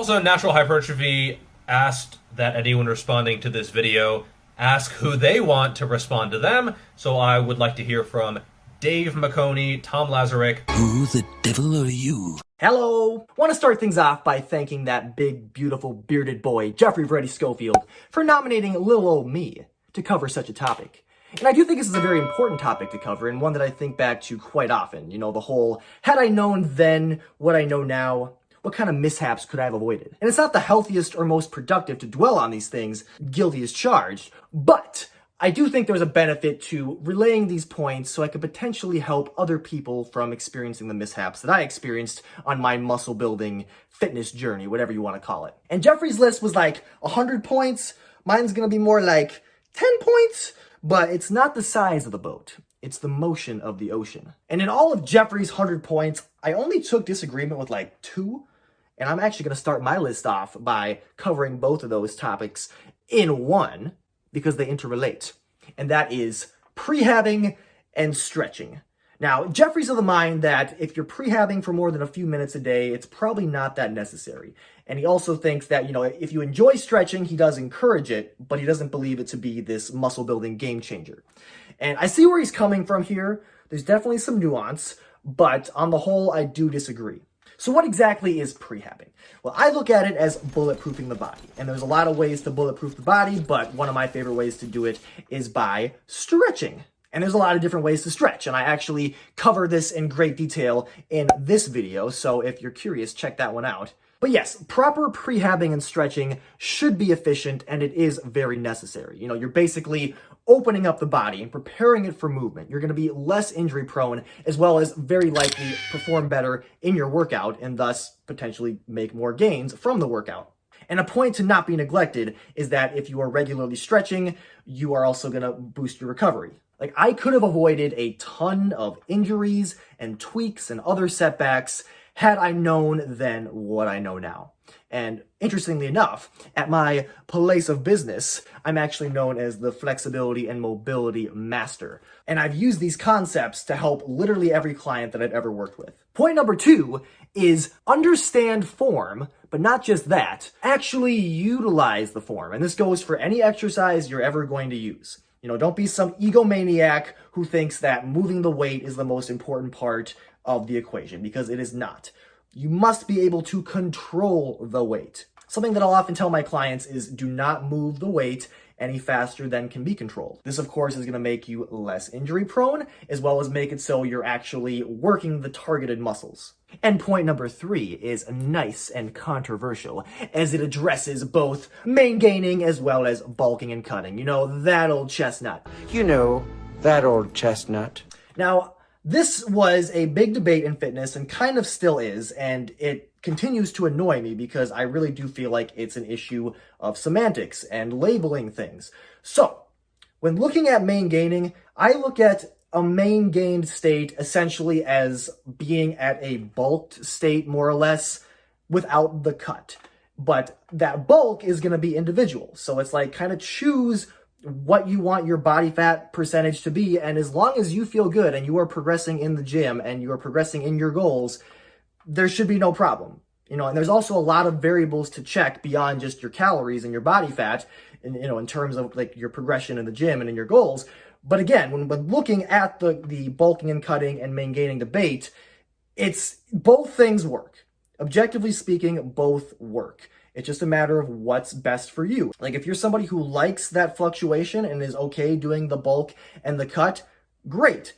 Also, Natural Hypertrophy asked that anyone responding to this video ask who they want to respond to them. So I would like to hear from Dave McConey, Tom Lazarick. Who the devil are you? Hello! Want to start things off by thanking that big, beautiful, bearded boy, Geoffrey Verity Schofield, for nominating little old me to cover such a topic. And I do think this is a very important topic to cover, and one that I think back to quite often. You know, the whole, had I known then what I know now, what kind of mishaps could I have avoided? And it's not the healthiest or most productive to dwell on these things, guilty as charged, but I do think there's a benefit to relaying these points so I could potentially help other people from experiencing the mishaps that I experienced on my muscle building fitness journey, whatever you want to call it. And Geoffrey's list was like 100 points. Mine's going to be more like 10 points, but it's not the size of the boat. It's the motion of the ocean. And in all of Geoffrey's 100 points, I only took disagreement with like 2. And I'm actually going to start my list off by covering both of those topics in one, because they interrelate, and that is prehabbing and stretching. Now, Geoffrey's of the mind that if you're prehabbing for more than a few minutes a day, it's probably not that necessary. And he also thinks that, you know, if you enjoy stretching, he does encourage it, but he doesn't believe it to be this muscle building game changer. And I see where he's coming from here. There's definitely some nuance, but on the whole, I do disagree. So what exactly is prehabbing? Well, I look at it as bulletproofing the body. And there's a lot of ways to bulletproof the body, but one of my favorite ways to do it is by stretching. And there's a lot of different ways to stretch, and I actually cover this in great detail in this video, so if you're curious, check that one out. But yes, proper prehabbing and stretching should be efficient, and it is very necessary. You know, you're basically opening up the body and preparing it for movement. You're going to be less injury prone, as well as very likely perform better in your workout, and thus potentially make more gains from the workout. And a point to not be neglected is that if you are regularly stretching, you are also going to boost your recovery. Like, I could have avoided a ton of injuries and tweaks and other setbacks had I known then what I know now. And interestingly enough, at my place of business, I'm actually known as the flexibility and mobility master. And I've used these concepts to help literally every client that I've ever worked with. Point number 2 is understand form, but not just that, actually utilize the form. And this goes for any exercise you're ever going to use. You know, don't be some egomaniac who thinks that moving the weight is the most important part of the equation, because it is not. You must be able to control the weight. Something that I'll often tell my clients is do not move the weight any faster than can be controlled. This, of course, is going to make you less injury prone, as well as make it so you're actually working the targeted muscles. And point number 3 is nice and controversial, as it addresses both maingaining as well as bulking and cutting. You know, that old chestnut. You know, that old chestnut. Now, this was a big debate in fitness and kind of still is, and it continues to annoy me because I really do feel like it's an issue of semantics and labeling things. So, when looking at maingaining, I look at a maingained state essentially as being at a bulked state, more or less, without the cut. But that bulk is going to be individual. So it's like, kind of choose what you want your body fat percentage to be, and as long as you feel good and you are progressing in the gym and you are progressing in your goals, there should be no problem. You know, and there's also a lot of variables to check beyond just your calories and your body fat, and, you know, in terms of like your progression in the gym and in your goals. But again, when looking at the bulking and cutting and maintaining debate, it's both things work. Objectively speaking, both work. It's just a matter of what's best for you. Like, if you're somebody who likes that fluctuation and is okay doing the bulk and the cut, great.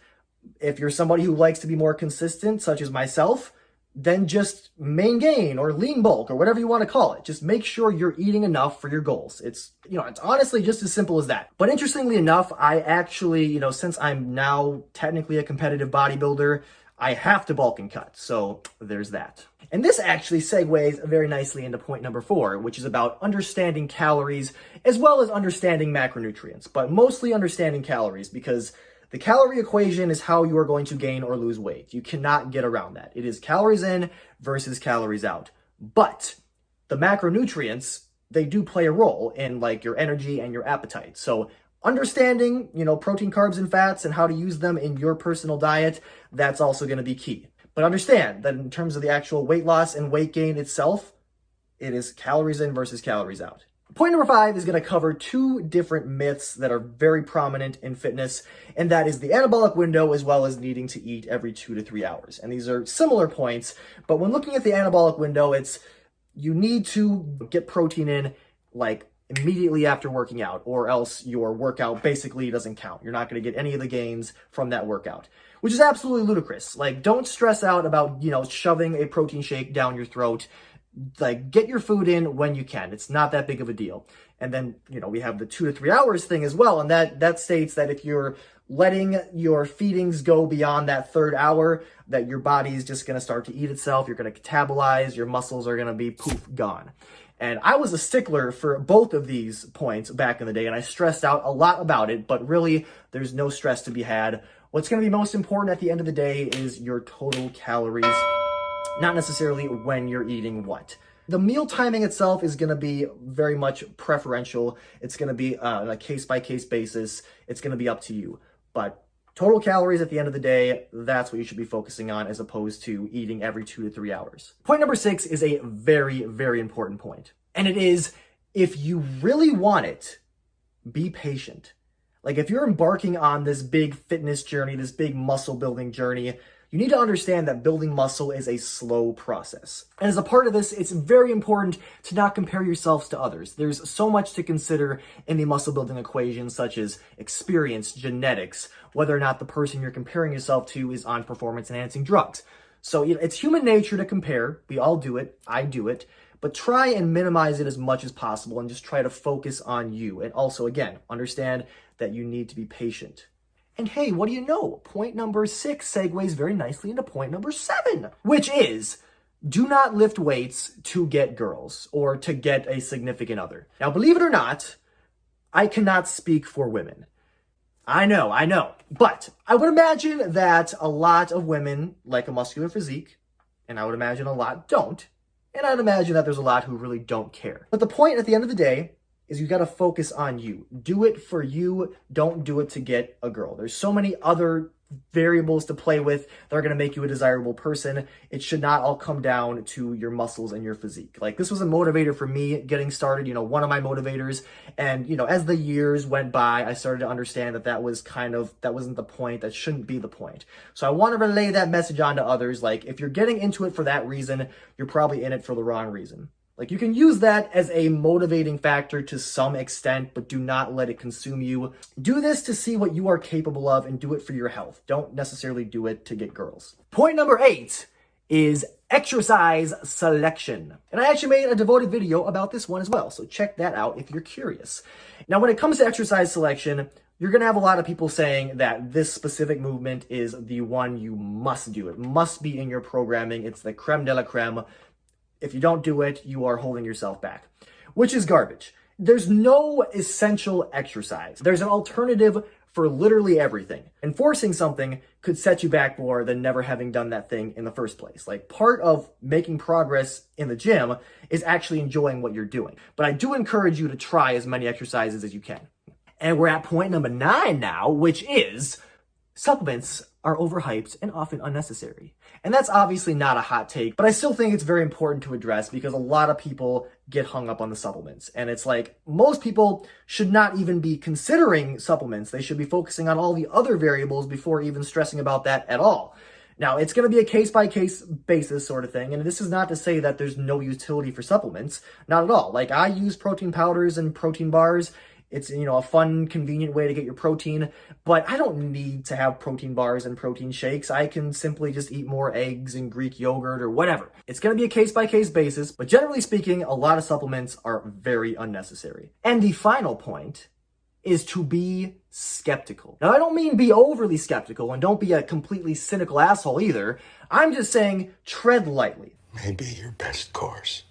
If you're somebody who likes to be more consistent, such as myself, then just maingain or lean bulk or whatever you want to call it. Just make sure you're eating enough for your goals. It's, you know, it's honestly just as simple as that. But interestingly enough, I actually, you know, since I'm now technically a competitive bodybuilder, I have to bulk and cut. So there's that. And this actually segues very nicely into point number 4, which is about understanding calories as well as understanding macronutrients, but mostly understanding calories, because the calorie equation is how you are going to gain or lose weight. You cannot get around that. It is calories in versus calories out. But the macronutrients, they do play a role in like your energy and your appetite. So understanding, you know, protein, carbs, and fats and how to use them in your personal diet, that's also going to be key. But understand that in terms of the actual weight loss and weight gain itself, It is calories in versus calories out. Point number 5 is going to cover 2 different myths that are very prominent in fitness, and that is the anabolic window as well as needing to eat every 2 to 3 hours. And these are similar points, but when looking at the anabolic window, it's you need to get protein in like immediately after working out, or else your workout basically doesn't count. You're not going to get any of the gains from that workout, which is absolutely ludicrous. Like, don't stress out about, shoving a protein shake down your throat. Like, get your food in when you can. It's not that big of a deal. And then, we have the 2 to 3 hours thing as well. And that states that if you're letting your feedings go beyond that 3rd hour, that your body's just going to start to eat itself. You're going to catabolize. Your muscles are going to be poof, gone. And I was a stickler for both of these points back in the day, and I stressed out a lot about it, but really, there's no stress to be had. What's going to be most important at the end of the day is your total calories, not necessarily when you're eating what. The meal timing itself is going to be very much preferential. It's going to be on a case-by-case basis. It's going to be up to you. But total calories at the end of the day, that's what you should be focusing on as opposed to eating every 2 to 3 hours. Point number 6 is a very, very important point. And it is, if you really want it, be patient. Like, if you're embarking on this big fitness journey, this big muscle building journey, you need to understand that building muscle is a slow process. And as a part of this, it's very important to not compare yourselves to others. There's so much to consider in the muscle building equation, such as experience, genetics, whether or not the person you're comparing yourself to is on performance enhancing drugs. So it's human nature to compare. We all do it. I do it. But try and minimize it as much as possible and just try to focus on you. And also, again, understand that you need to be patient. And hey, what do you know? Point number 6 segues very nicely into point number 7, which is, do not lift weights to get girls or to get a significant other. Now, believe it or not, I cannot speak for women. I know. But I would imagine that a lot of women like a muscular physique, and I would imagine a lot don't. And I'd imagine that there's a lot who really don't care. But the point at the end of the day is you got to focus on you. Do it for you. Don't do it to get a girl. There's so many other variables to play with that are going to make you a desirable person. It should not all come down to your muscles and your physique. Like, this was a motivator for me getting started, one of my motivators. And, as the years went by, I started to understand that that wasn't the point. That shouldn't be the point. So I want to relay that message on to others. Like, if you're getting into it for that reason, you're probably in it for the wrong reason. Like, you can use that as a motivating factor to some extent, but do not let it consume you. Do this to see what you are capable of and do it for your health. Don't necessarily do it to get girls. Point number 8 is exercise selection. And I actually made a devoted video about this one as well, so check that out if you're curious. Now, when it comes to exercise selection, you're going to have a lot of people saying that this specific movement is the one you must do. It must be in your programming. It's the creme de la creme. If you don't do it, you are holding yourself back, which is garbage. There's no essential exercise. There's an alternative for literally everything. Enforcing something could set you back more than never having done that thing in the first place. Like, part of making progress in the gym is actually enjoying what you're doing. But I do encourage you to try as many exercises as you can. And we're at point number 9 now, which is supplements are overhyped and often unnecessary. And that's obviously not a hot take, but I still think it's very important to address because a lot of people get hung up on the supplements. And it's like, most people should not even be considering supplements. They should be focusing on all the other variables before even stressing about that at all. Now, it's going to be a case-by-case basis sort of thing, and this is not to say that there's no utility for supplements. Not at all. Like, I use protein powders and protein bars. It's, a fun, convenient way to get your protein, but I don't need to have protein bars and protein shakes. I can simply just eat more eggs and Greek yogurt or whatever. It's going to be a case-by-case basis, but generally speaking, a lot of supplements are very unnecessary. And the final point is to be skeptical. Now, I don't mean be overly skeptical, and don't be a completely cynical asshole either. I'm just saying tread lightly. Maybe your best course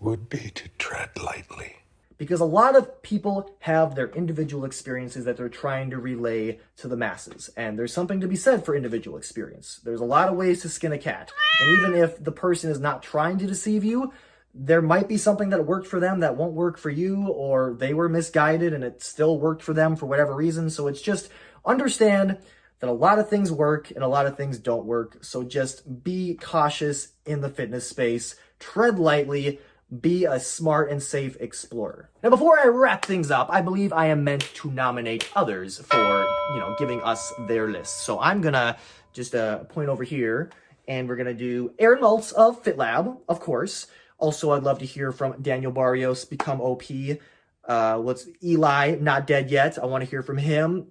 would be to tread lightly. Because a lot of people have their individual experiences that they're trying to relay to the masses. And there's something to be said for individual experience. There's a lot of ways to skin a cat. And even if the person is not trying to deceive you, there might be something that worked for them that won't work for you, or they were misguided and it still worked for them for whatever reason. So it's just understand that a lot of things work and a lot of things don't work. So just be cautious in the fitness space. tread lightly, be a smart and safe explorer. Now, before I wrap things up, I believe I am meant to nominate others for, giving us their list. So I'm gonna just point over here, and we're gonna do Aaron Maltz of FitLab, of course. Also, I'd love to hear from Daniel Barrios, Become OP. Eli, Not Dead Yet. I want to hear from him.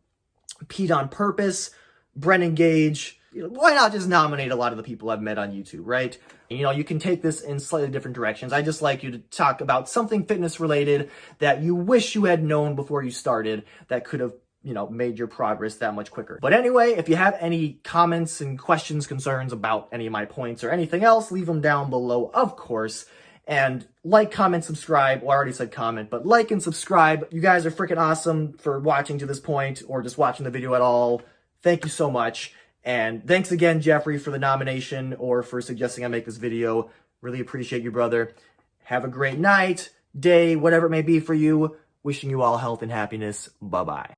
Pete on Purpose, Brennan Gage. Why not just nominate a lot of the people I've met on YouTube, right? You can take this in slightly different directions. I just like you to talk about something fitness related that you wish you had known before you started that could have, made your progress that much quicker. But anyway, if you have any comments and questions, concerns about any of my points or anything else, leave them down below, of course. And like, comment, subscribe. Well, I already said comment, but like and subscribe. You guys are freaking awesome for watching to this point or just watching the video at all. Thank you so much. And thanks again, Geoffrey, for the nomination or for suggesting I make this video. Really appreciate you, brother. Have a great night, day, whatever it may be for you. Wishing you all health and happiness. Bye-bye.